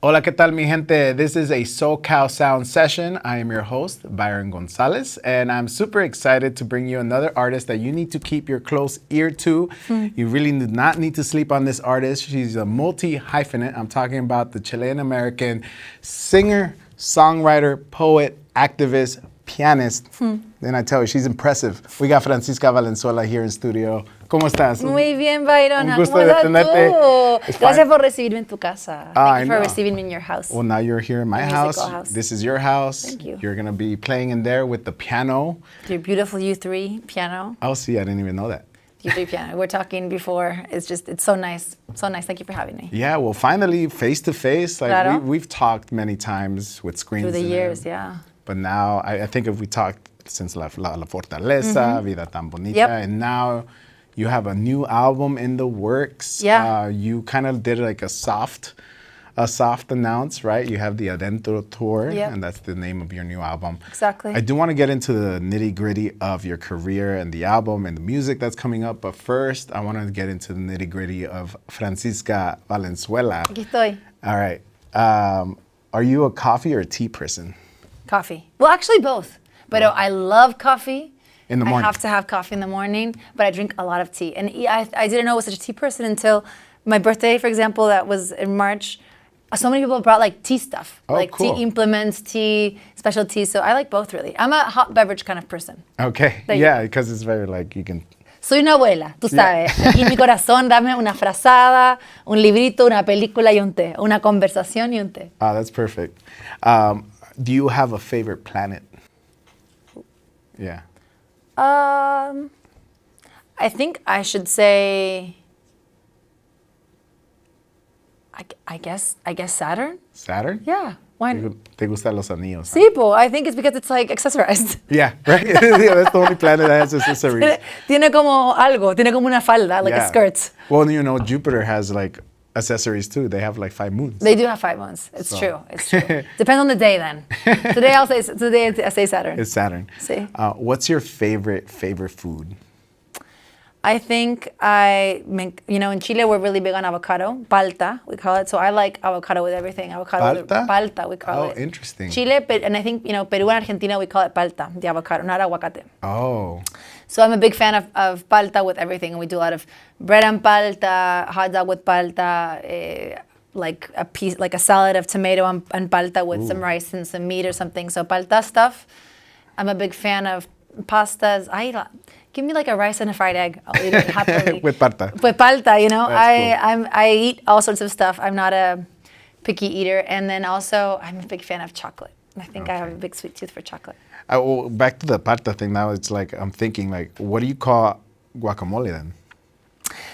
Hola, ¿qué tal, mi gente? This is a SoCal Sound session. I am your host, Byron Gonzalez, and I'm super excited to bring you another artist that you need to keep your close ear to. You really do not need to sleep on this artist. She's a multi-hyphenate. I'm talking about the Chilean-American singer, songwriter, poet, activist, pianist. Then I tell you, she's impressive. We got Francisca Valenzuela here in studio. ¿Cómo estás? Muy bien, Byron. Un gusto ¿Cómo de estás tenerte. tú? Gracias por recibirme en tu casa. Thank you for know. receiving me in your house. Well, now you're here in my house. This is your house. Thank you. You're going to be playing in there with the piano. Your beautiful U3 piano. Oh, see, I didn't even know that. U3 piano. We're talking before. It's so nice. So nice. Thank you for having me. Yeah, well, finally, face to face. Like Claro. we've talked many times with screens. Through the years, yeah. But now, I think if we talked since La Fortaleza, Vida Tan Bonita, Yep. and now you have a new album in the works. Yeah. You kind of did like a soft announce, right? You have the Adentro tour, Yep. and that's the name of your new album. Exactly. I do want to get into the nitty gritty of your career and the album and the music that's coming up, but first I want to get into the nitty gritty of Francisca Valenzuela. Aquí estoy. All right. Are you a coffee or a tea person? Coffee. Well, actually both. But I love coffee. In the morning. I have to have coffee in the morning, but I drink a lot of tea. And I didn't know I was such a tea person until my birthday, for example, that was in March. So many people brought like tea stuff, like cool. tea implements, tea, special tea. So I like both really. I'm a hot beverage kind of person. Okay. Yeah, because it's very like you can. Soy una abuela, tú sabes. Aquí en mi corazón, dame una frazada, un librito, una película y un té. Una conversación y un té. Oh, that's perfect. Do you have a favorite planet? Yeah. I think I should say. I guess Saturn. Saturn? Yeah. Why not? Te gustan los anillos? Sí, po. I think it's because it's like accessorized. Yeah, right? Yeah, that's the only planet that has accessories. Tiene como algo, tiene como una falda, like a skirt. Well, you know, Jupiter has like accessories too. They have like 5 moons. They do have 5 moons. It's true. It's true. Depends on the day then. Today I say Saturn. It's Saturn. Sí. What's your favorite food? I think in Chile we're really big on avocado, palta, we call it. So I like avocado with everything. Avocado Palta? Palta, we call it. Oh, interesting. Chile, and I think, Peru and Argentina, we call it palta, the avocado, not aguacate. Oh. So I'm a big fan of palta with everything. And we do a lot of bread and palta, hot dog with palta, like a salad of tomato and palta with some rice and some meat or something. So palta stuff. I'm a big fan of pastas. Give me like a rice and a fried egg. I'll eat it happily. With palta. With palta, That's cool. I eat all sorts of stuff. I'm not a picky eater. And then also, I'm a big fan of chocolate. I think I have a big sweet tooth for chocolate. Well, back to the palta thing now, it's like, I'm thinking like, what do you call guacamole then?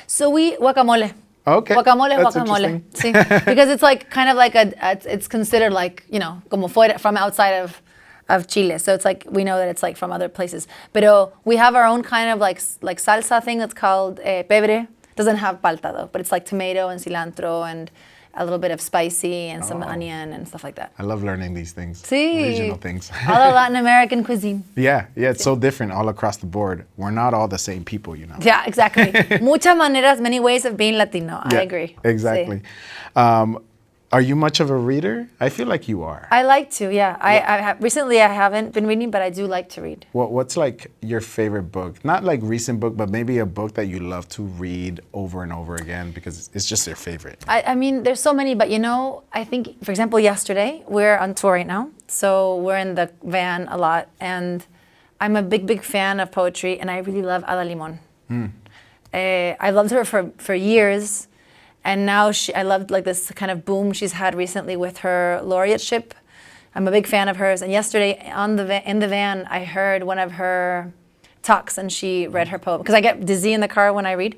So guacamole. Okay. Guacamole, That's guacamole. Sí. Because it's like kind of like it's considered like, como fuera, from outside of Chile. So it's like, we know that it's like from other places. But we have our own kind of like salsa thing that's called pebre. Doesn't have palta though, but it's like tomato and cilantro and a little bit of spicy and some onion and stuff like that. I love learning these things. Sí. Regional things. All the Latin American cuisine. Yeah, it's so different all across the board. We're not all the same people, Yeah, exactly. Muchas maneras, many ways of being Latino. Yeah, I agree. Exactly. Sí. Are you much of a reader? I feel like you are. I like to, yeah. Recently I haven't been reading, but I do like to read. What's like your favorite book? Not like recent book, but maybe a book that you love to read over and over again because it's just your favorite. I mean, there's so many, but I think, for example, yesterday, we're on tour right now. So we're in the van a lot. And I'm a big, big fan of poetry. And I really love Ada Limon. I loved her for years. And now I loved like this kind of boom she's had recently with her laureateship. I'm a big fan of hers. And yesterday in the van, I heard one of her talks and she read her poem. Because I get dizzy in the car when I read.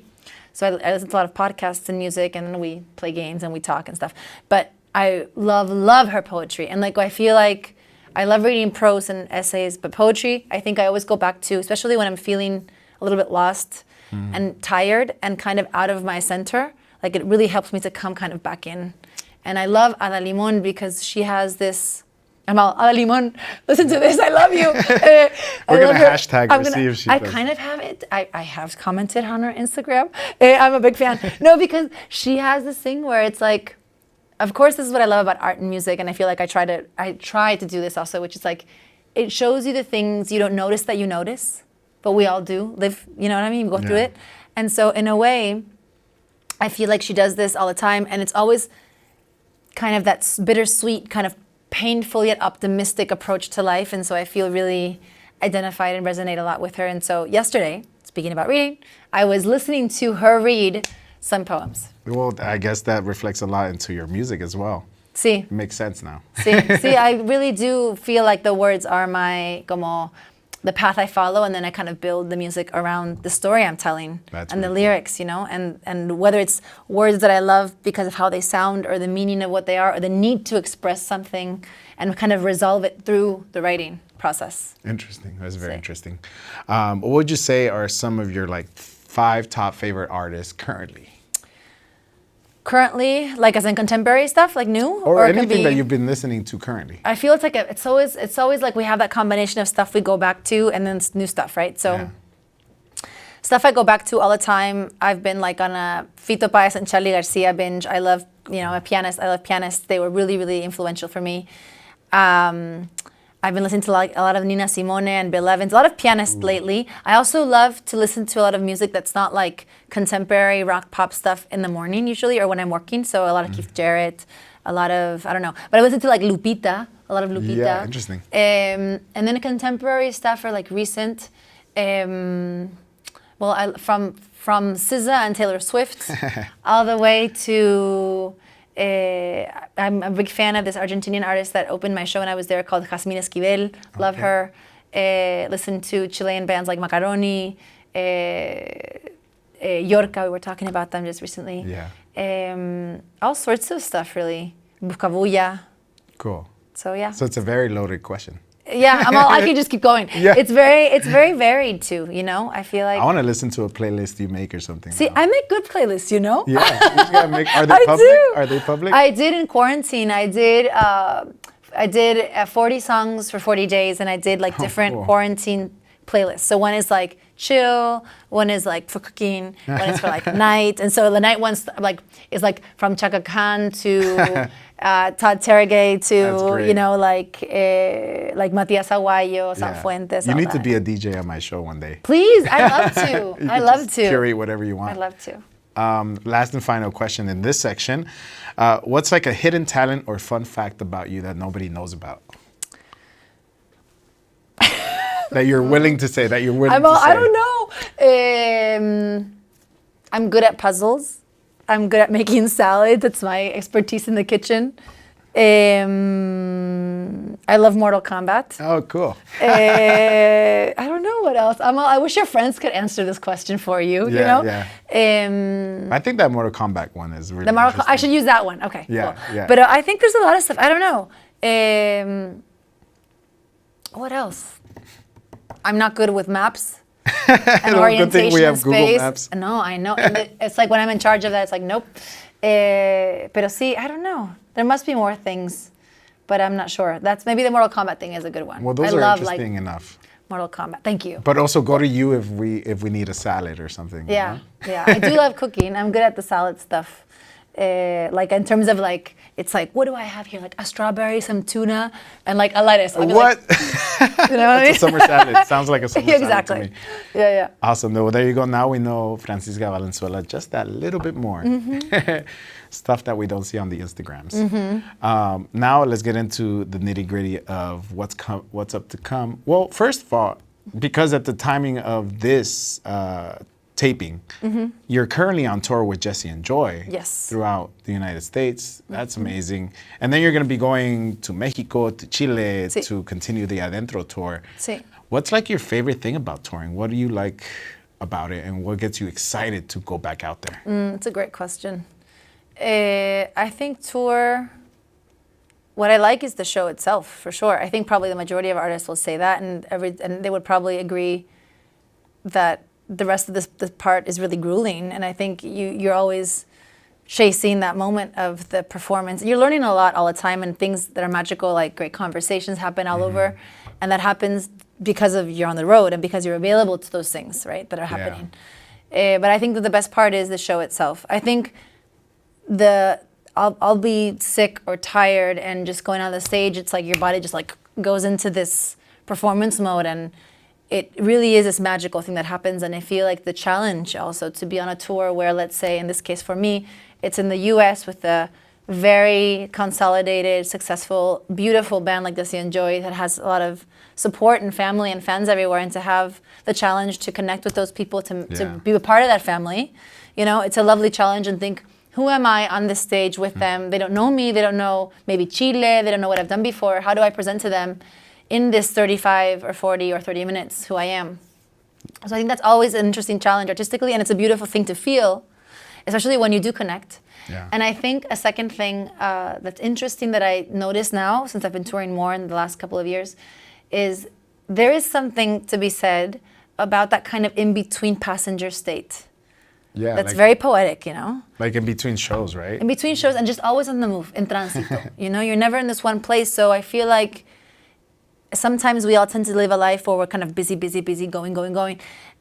So I listen to a lot of podcasts and music and then we play games and we talk and stuff. But I love her poetry. And like I feel like I love reading prose and essays, but poetry, I think I always go back to, especially when I'm feeling a little bit lost and tired and kind of out of my center. Like it really helps me to come kind of back in. And I love Ada Limon because she has this, Ada Limon, listen to this, I love you. We're going to hashtag her, see if she does. I kind of have it. I have commented on her Instagram. I'm a big fan. No, because she has this thing where it's like, of course, this is what I love about art and music, and I feel like I try to do this also, which is like, it shows you the things you don't notice that you notice, but we all do live, you know what I mean? You go through it. And so in a way, I feel like she does this all the time, and it's always kind of that bittersweet, kind of painful yet optimistic approach to life. And so I feel really identified and resonate a lot with her. And so yesterday, speaking about reading, I was listening to her read some poems. Well, I guess that reflects a lot into your music as well. See. It makes sense now. See, I really do feel like the words are my, como, the path I follow, and then I kind of build the music around the story I'm telling. That's and the really lyrics, you know, and whether it's words that I love because of how they sound or the meaning of what they are or the need to express something and kind of resolve it through the writing process. Interesting. That's very interesting. What would you say are some of your like 5 top favorite artists currently? Currently, like as in contemporary stuff, like new, or it could anything be, that you've been listening to currently. I feel it's always like we have that combination of stuff we go back to and then new stuff, right? So stuff I go back to all the time. I've been like on a Fito Páez and Charly Garcia binge. I love, you know, I love pianists. They were really, really influential for me. I've been listening to like a lot of Nina Simone and Bill Evans, a lot of pianists lately. I also love to listen to a lot of music that's not like contemporary rock pop stuff in the morning usually, or when I'm working. So a lot of Keith Jarrett, a lot of, I don't know, but I listen to like Lupita, a lot of Lupita. Yeah, interesting. And then contemporary stuff or like recent. From SZA and Taylor Swift all the way to, I'm a big fan of this Argentinian artist that opened my show when I was there called Jasmine Esquivel. Love her. Listen to Chilean bands like Macaroni, Yorca, we were talking about them just recently. Yeah. All sorts of stuff, really. Buscabulla. Cool. So, yeah. So it's a very loaded question. Yeah, I can just keep going. Yeah. It's very varied too, you know? I feel like I want to listen to a playlist you make or something. See, now. I make good playlists, you know? Yeah. You just gotta make, are they I public? do. Are they public? I did in quarantine. I did 40 songs for 40 days, and I did like different quarantine playlists. So one is like chill, one is like for cooking, one is for like night. And so the night one's like is like from Chaka Khan to Todd Terregay to, you know, like Matias Aguayo, San Fuentes. You need to be a DJ on my show one day. Please, I'd love to. I'd love to. Curate whatever you want. I'd love to. Last and final question in this section. What's like a hidden talent or fun fact about you that nobody knows about? That you're willing to say, that you're willing to say. I don't know. I'm good at puzzles. I'm good at making salads. That's my expertise in the kitchen. I love Mortal Kombat. Oh, cool. I don't know what else. I wish your friends could answer this question for you. Yeah, you know? Yeah. I think that Mortal Kombat one is really interesting. I should use that one. Okay. Yeah, cool. yeah. But I think there's a lot of stuff. I don't know. What else? I'm not good with maps and orientation in space. Maps. No, I know. It's like when I'm in charge of that, it's like, nope. Pero sí, I don't know. There must be more things, but I'm not sure. That's maybe the Mortal Kombat thing is a good one. Well, those are interesting enough. Mortal Kombat. Thank you. But also go to you if we need a salad or something. Yeah, you know? yeah. I do love cooking. I'm good at the salad stuff. Like in terms of like, it's like, what do I have here? Like a strawberry, some tuna, and like a lettuce. What? Like, you know what I mean? It's a summer salad. Sounds like a summer salad to me. Yeah, yeah. Awesome. Well, there you go. Now we know Francisca Valenzuela just that little bit more. Stuff that we don't see on the Instagrams. Now let's get into the nitty gritty of what's up to come. Well, first of all, because at the timing of this taping, you're currently on tour with Jesse and Joy throughout the United States. That's amazing. And then you're going to be going to Mexico, to Chile, to continue the Adentro tour. What's like your favorite thing about touring? What do you like about it, and what gets you excited to go back out there? It's a great question. I think tour, what I like is the show itself, for sure. I think probably the majority of artists will say that, and they would probably agree that the rest of this part is really grueling. And I think you're always chasing that moment of the performance. You're learning a lot all the time, and things that are magical, like great conversations happen all over. And that happens because of you're on the road and because you're available to those things, right, that are happening. But I think that the best part is the show itself. I think I'll be sick or tired, and just going on the stage, it's like your body just like goes into this performance mode, and it really is this magical thing that happens. And I feel like the challenge also to be on a tour where, let's say in this case for me, it's in the US with a very consolidated, successful, beautiful band like Desi and Joy that has a lot of support and family and fans everywhere, and to have the challenge to connect with those people, to be a part of that family, you know, it's a lovely challenge. And think, who am I on this stage with them? They don't know me, they don't know maybe Chile, they don't know what I've done before. How do I present to them in this 35 or 40 or 30 minutes who I am? So I think that's always an interesting challenge artistically, and it's a beautiful thing to feel, especially when you do connect. Yeah. And I think a second thing that's interesting that I notice now, since I've been touring more in the last couple of years, is there is something to be said about that kind of in-between passenger state. Yeah, That's like, very poetic, you know? like in between shows, right? In between shows, and just always on the move, in tránsito. You know, you're never in this one place. So I feel like sometimes we all tend to live a life where we're kind of busy, going,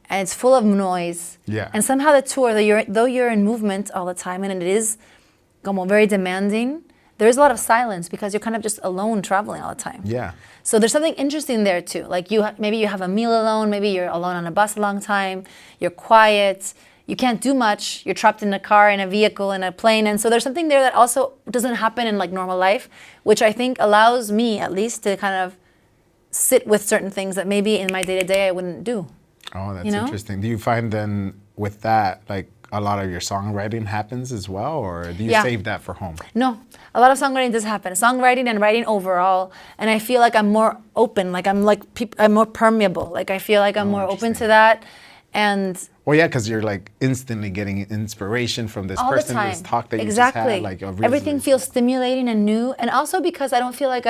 and it's full of noise. Yeah. And somehow the tour, though you're in movement all the time, and it is como very demanding, there is a lot of silence because you're kind of just alone traveling all the time. Yeah. So there's something interesting there too. Like maybe you have a meal alone, maybe you're alone on a bus a long time, you're quiet, you can't do much, you're trapped in a car, in a vehicle, in a plane. And so there's something there that also doesn't happen in like normal life, which I think allows me at least to kind of sit with certain things that maybe in my day-to-day I wouldn't do. Oh, that's You know? interesting. Do you find then with that, like a lot of your songwriting happens as well, or do you Yeah. save that for home? No, a lot of songwriting does happen. Songwriting and writing overall, and I feel like I'm more open. Like I'm more permeable. Like I feel like I'm more open to that, and Well, yeah, because you're like instantly getting inspiration from this all the person, time. this talk that you Exactly. just had. Like Everything feels stimulating and new, and also because I don't feel like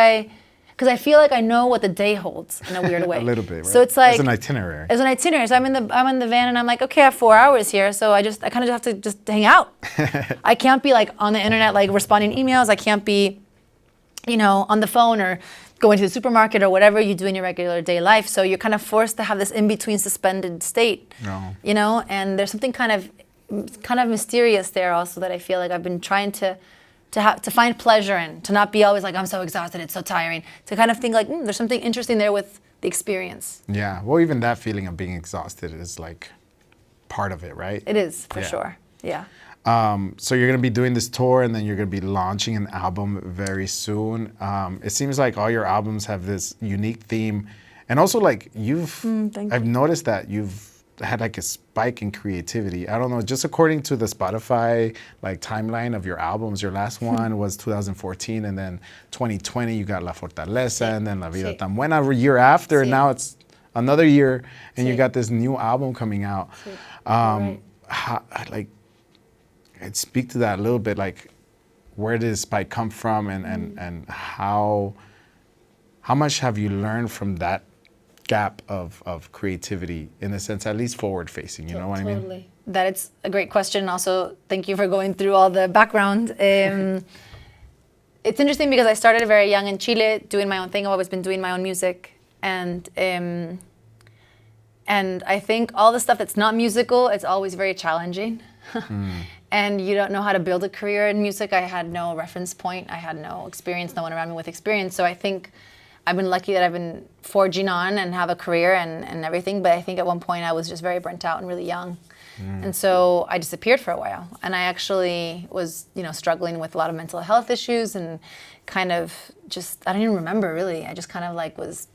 because I feel like I know what the day holds in a weird way. a little bit, right? So it's like it's an itinerary. As an itinerary. So I'm in the van and I'm like, okay, I have 4 hours here, so I kind of have to just hang out. I can't be like on the internet like responding emails. I can't be, you know, on the phone or going to the supermarket or whatever you do in your regular day life. So you're kind of forced to have this in-between suspended state. No. You know, and there's something kind of mysterious there also that I feel like I've been trying to find pleasure in, to not be always like, I'm so exhausted, it's so tiring, to kind of think like, there's something interesting there with the experience. Yeah. Well, even that feeling of being exhausted is like part of it, right? It is, for Yeah. sure. Yeah. So you're going to be doing this tour, and then you're going to be launching an album very soon. It seems like all your albums have this unique theme. And also like I've noticed that you've had like a spike in creativity. I don't know, just according to the Spotify like timeline of your albums, your last one was 2014, and then 2020 you got La Fortaleza, and then La Vida Tan Buena a year after, and now it's another year, and you got this new album coming out. Right. How, like, I'd speak to that a little bit, like where did this spike come from, and how much have you learned from that gap of creativity, in a sense, at least forward facing, you know what I mean? Totally. That it's a great question. Also, thank you for going through all the background. It's interesting because I started very young in Chile doing my own thing. I've always been doing my own music, and I think all the stuff that's not musical, it's always very challenging. And you don't know how to build a career in music. I had no reference point. I had no experience, no one around me with experience. So I think I've been lucky that I've been forging on and have a career and everything. But I think at one point I was just very burnt out and really young. And so I disappeared for a while. And I actually was, struggling with a lot of mental health issues and kind of just, I don't even remember really. I just kind of like was...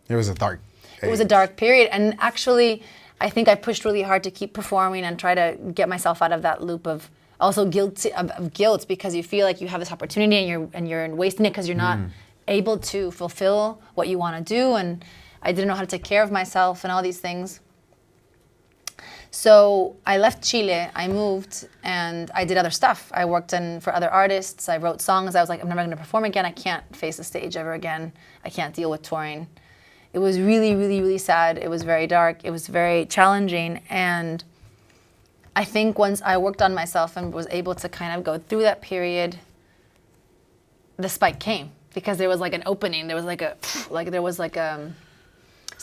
It was a dark It was a dark period. And actually, I think I pushed really hard to keep performing and try to get myself out of that loop of also guilt, because you feel like you have this opportunity and you're wasting it because you're not able to fulfill what you want to do. And I didn't know how to take care of myself and all these things. So I left Chile, I moved, and I did other stuff. I worked for other artists, I wrote songs. I was like, I'm never going to perform again. I can't face the stage ever again. I can't deal with touring. It was really, really, really sad. It was very dark. It was very challenging. And I think once I worked on myself and was able to kind of go through that period, the spike came, because there was like an opening. There was se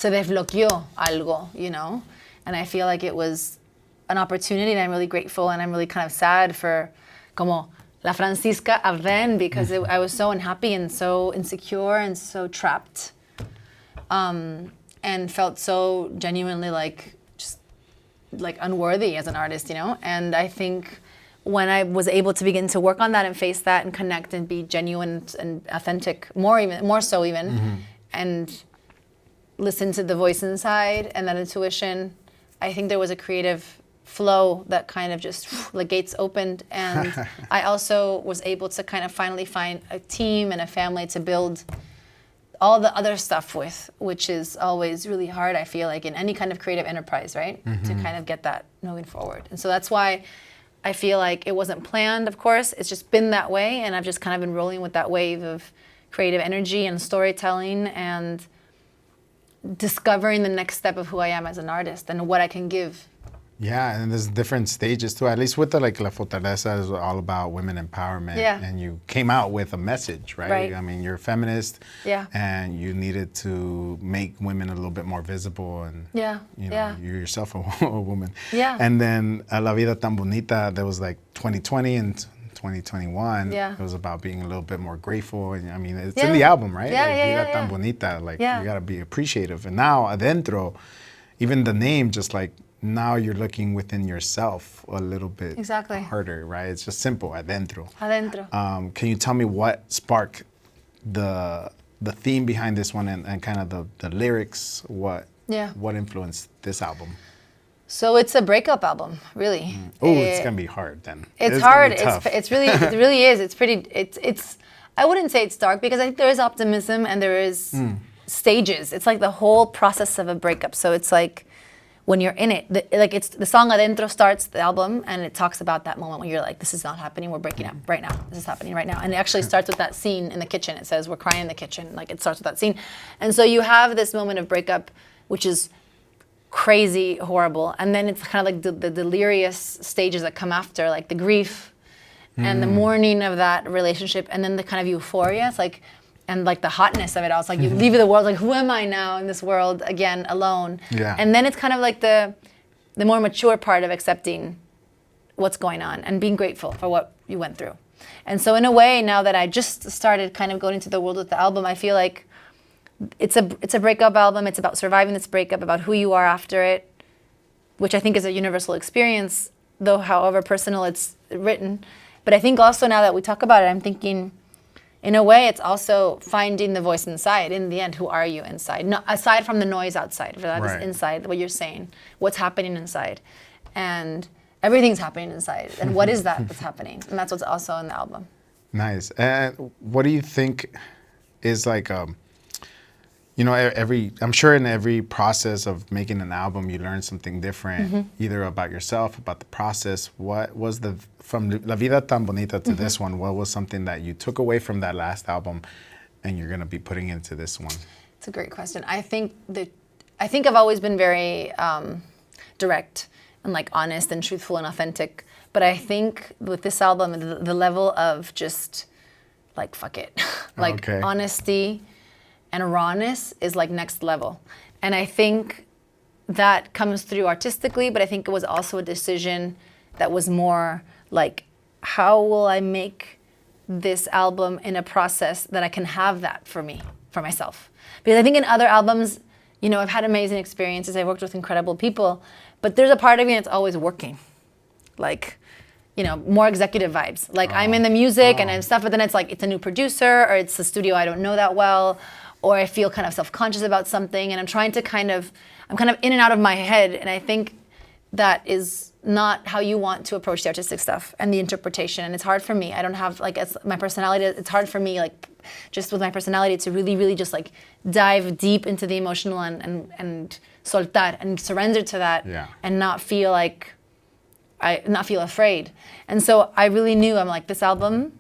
desbloqueó algo, And I feel like it was an opportunity, and I'm really grateful, and I'm really kind of sad for como La Francisca of then, because I was so unhappy and so insecure and so trapped, and felt so genuinely like just like unworthy as an artist, you know. And I think when I was able to begin to work on that and face that and connect and be genuine and authentic, more so even, and listen to the voice inside and that intuition, I think there was a creative flow that kind of just, the gates opened. And I also was able to kind of finally find a team and a family to build all the other stuff with, which is always really hard, I feel like, in any kind of creative enterprise, right? To kind of get that moving forward. And so that's why I feel like it wasn't planned, of course. It's just been that way, and I've just kind of been rolling with that wave of creative energy and storytelling and discovering the next step of who I am as an artist and what I can give. Yeah, and there's different stages too. At least with the La Fortaleza is all about women empowerment. Yeah. And you came out with a message, right? I mean, you're a feminist. Yeah. And you needed to make women a little bit more visible, and you know, you're yourself a woman. Yeah. And then La Vida Tan Bonita, that was like 2020 and 2021. Yeah. It was about being a little bit more grateful. And I mean, it's in the album, right? Yeah, like, Vida Tan Bonita, like you gotta be appreciative. And now Adentro, even the name, just like, now you're looking within yourself a little bit harder, right? It's just simple, adentro. Adentro. Can you tell me what sparked the theme behind this one and kind of the lyrics? What influenced this album? So it's a breakup album, really. Oh, it's gonna be hard then. It's hard. It's really, it really is. It's pretty. It's. I wouldn't say it's dark because I think there is optimism and there is stages. It's like the whole process of a breakup. So it's like, when you're in it, it's the song Adentro starts the album, and it talks about that moment when you're like, this is not happening, we're breaking up right now, this is happening right now. And it actually starts with that scene in the kitchen. It says, we're crying in the kitchen, like it starts with that scene. And so you have this moment of breakup, which is crazy, horrible. And then it's kind of like the delirious stages that come after, like the grief and the mourning of that relationship, and then the kind of euphoria. It's like, and like the hotness of it all. It's like you leave the world, like, who am I now in this world again, alone? Yeah. And then it's kind of like the more mature part of accepting what's going on and being grateful for what you went through. And so in a way, now that I just started kind of going into the world with the album, I feel like it's a breakup album. It's about surviving this breakup, about who you are after it, which I think is a universal experience, though however personal it's written. But I think also now that we talk about it, I'm thinking, in a way, it's also finding the voice inside. In the end, who are you inside? No, aside from the noise outside, for that is inside, what you're saying, what's happening inside. And everything's happening inside. And what is that that's happening? And that's what's also in the album. Nice. And what do you think is like, you know, I'm sure in every process of making an album, you learn something different, either about yourself, about the process. What was from La Vida Tan Bonita to this one, what was something that you took away from that last album and you're going to be putting into this one? It's a great question. I think I've always been very direct and like honest and truthful and authentic. But I think with this album, the level of just like, fuck it, like honesty and rawness is like next level. And I think that comes through artistically, but I think it was also a decision that was more like, how will I make this album in a process that I can have that for me, for myself? Because I think in other albums, you know, I've had amazing experiences, I've worked with incredible people, but there's a part of me that's always working. Like, you know, more executive vibes. Like I'm in the music and stuff, but then it's like, it's a new producer or it's a studio I don't know that well, or I feel kind of self-conscious about something, and I'm kind of in and out of my head, and I think that is not how you want to approach the artistic stuff and the interpretation. And it's hard for me. I don't have, like, as my personality, it's hard for me, like, just with my personality to really, really just, like, dive deep into the emotional and soltar and surrender to that and not feel afraid. And so I really knew, I'm like, this album,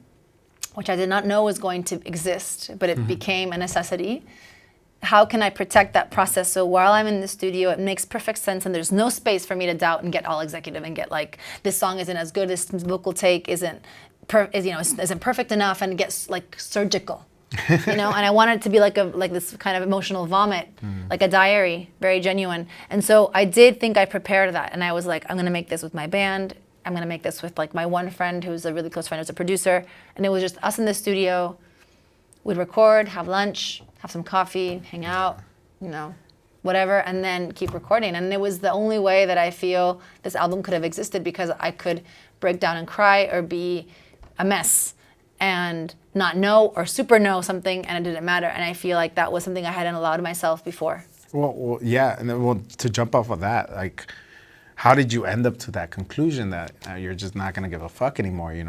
which I did not know was going to exist, but it became a necessity. How can I protect that process so while I'm in the studio, it makes perfect sense and there's no space for me to doubt and get all executive and get like, this song isn't as good, this vocal take isn't perfect enough, and gets like surgical, you know? And I wanted it to be like this kind of emotional vomit, like a diary, very genuine. And so I did think I prepared that, and I was like, I'm gonna make this with my band. I'm going to make this with like my one friend who's a really close friend who's a producer. And it was just us in the studio. We'd record, have lunch, have some coffee, hang out, whatever, and then keep recording. And it was the only way that I feel this album could have existed, because I could break down and cry or be a mess and not know or super know something, and it didn't matter. And I feel like that was something I hadn't allowed myself before. Well, yeah, and then, to jump off of that, like, how did you end up to that conclusion that you're just not gonna give a fuck anymore? You're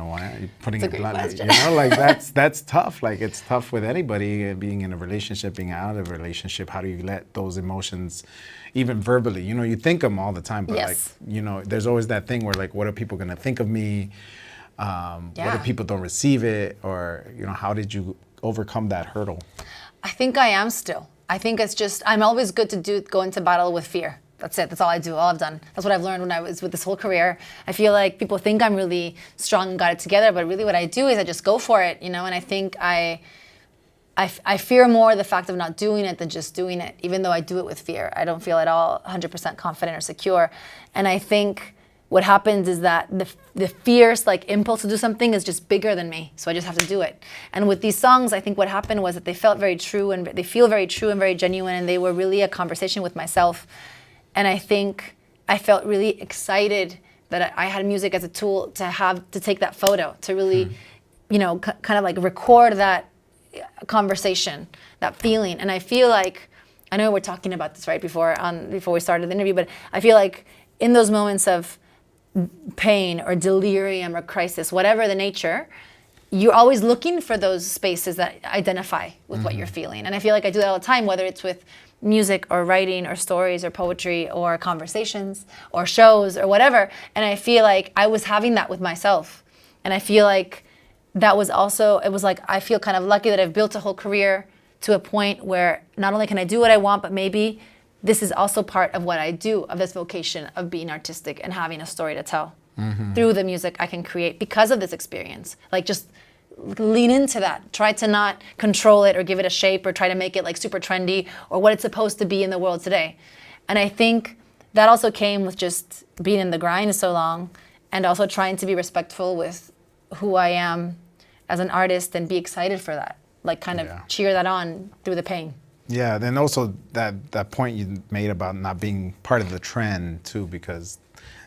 putting it bluntly. Like that's tough. Like, it's tough with anybody being in a relationship, being out of a relationship. How do you let those emotions, even verbally? You think them all the time, but yes. There's always that thing where like, what are people gonna think of me? What if people don't receive it? Or how did you overcome that hurdle? I think I am still. I think it's just, I'm always good to go into battle with fear. That's it. That's all I do. All I've done. That's what I've learned when I was with this whole career. I feel like people think I'm really strong and got it together, but really what I do is I just go for it, And I think I fear more the fact of not doing it than just doing it, even though I do it with fear. I don't feel at all 100% confident or secure. And I think what happens is that the fierce impulse to do something is just bigger than me, so I just have to do it. And with these songs, I think what happened was that they felt very true, and they feel very true and very genuine, and they were really a conversation with myself. And I think I felt really excited that I had music as a tool to take that photo, to really, kind of like record that conversation, that feeling. And I feel like, I know we're talking about this right before we started the interview, but I feel like in those moments of pain or delirium or crisis, whatever the nature, you're always looking for those spaces that identify with what you're feeling. And I feel like I do that all the time, whether it's with music or writing or stories or poetry or conversations or shows or whatever. And I feel like I was having that with myself. And I feel like that was also, it was like, I feel kind of lucky that I've built a whole career to a point where not only can I do what I want, but maybe this is also part of what I do, of this vocation of being artistic and having a story to tell through the music I can create because of this experience. Like, just lean into that. Try to not control it or give it a shape or try to make it like super trendy or what it's supposed to be in the world today. And I think that also came with just being in the grind so long, and also trying to be respectful with who I am as an artist and be excited for that. Like, kind of cheer that on through the pain. Yeah, then also that point you made about not being part of the trend too, because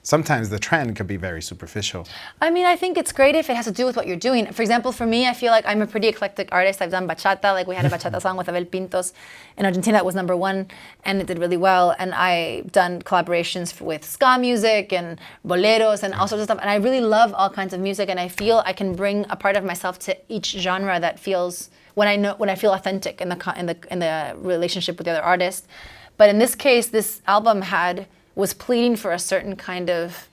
sometimes the trend could be very superficial. I mean, I think it's great if it has to do with what you're doing. For example, for me, I feel like I'm a pretty eclectic artist. I've done bachata, like we had a bachata song with Abel Pintos in Argentina that was #1, and it did really well. And I've done collaborations with ska music and boleros and all sorts of stuff. And I really love all kinds of music, and I feel I can bring a part of myself to each genre that feels, when I feel authentic in the relationship with the other artist. But in this case, this album was pleading for a certain kind of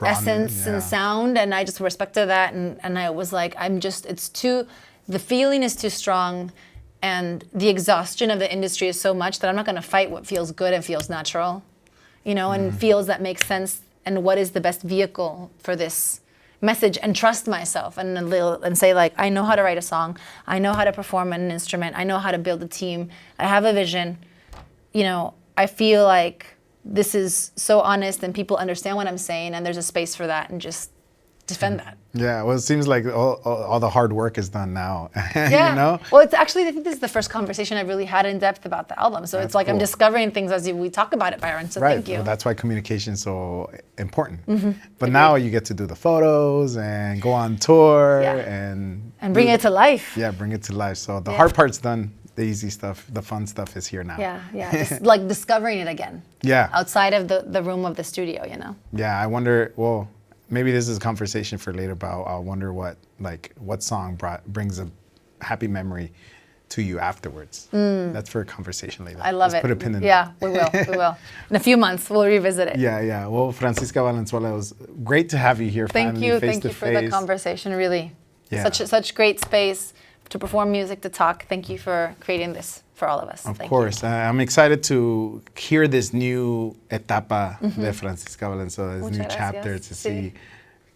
essence and sound, and I just respected that, and I was like, the feeling is too strong, and the exhaustion of the industry is so much that I'm not gonna fight what feels good and feels natural, and feels that makes sense, and what is the best vehicle for this message, and trust myself and say, like, I know how to write a song, I know how to perform an instrument, I know how to build a team, I have a vision. I feel like this is so honest and people understand what I'm saying, and there's a space for that, and just defend that. Yeah, well, it seems like all the hard work is done now. Yeah. Well, it's actually, I think this is the first conversation I've really had in depth about the album. So it's like, cool. I'm discovering things as we talk about it, Byron. So thank you. Well, that's why communication is so important. But now you get to do the photos and go on tour and bring it to life. Yeah, bring it to life. So the hard part's done. The easy stuff, the fun stuff is here now. Yeah. Just like discovering it again. Yeah. Outside of the room of the studio, Yeah, I wonder, well, maybe this is a conversation for later, but I wonder what song brings a happy memory to you afterwards. That's for a conversation later. I love it. Put a pin in Yeah, we will. In a few months, we'll revisit it. Yeah. Well, Francisca Valenzuela, it was great to have you here finally, Thank you for the conversation, really. Yeah. Such great space to perform music, to talk. Thank you for creating this for all of us. Of course. I'm excited to hear this new etapa de Francisca Valenzuela, this new chapter, to see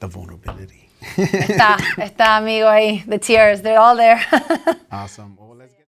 the vulnerability. Está amigo ahí. The tears, they're all there. Awesome. Well, let's get